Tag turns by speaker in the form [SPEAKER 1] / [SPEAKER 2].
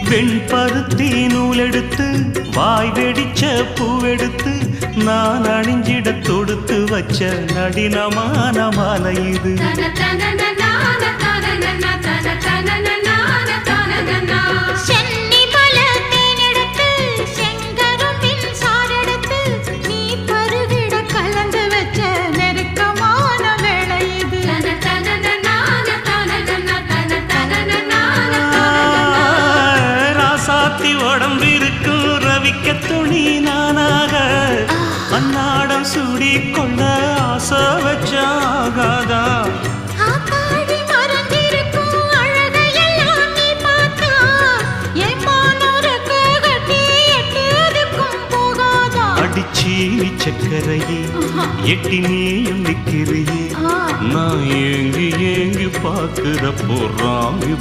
[SPEAKER 1] வெண்பருத்தி நூலெடுத்து வாய் வெடிச்ச பூவெடுத்து நான் அணிஞ்சிட தொடுத்து வச்ச நடினமான மாலை இது. உடம்பிருக்கும் ரவிக்க துணி நானாக அன்னாடம் சூடி கொள்ள ஆசை வச்சாகாதா. அடிச்சீனி சக்கரையே எட்டி நீயும் நிக்கிறியே நான் ஏங்கி ஏங்கி பார்க்கிற போறாங்க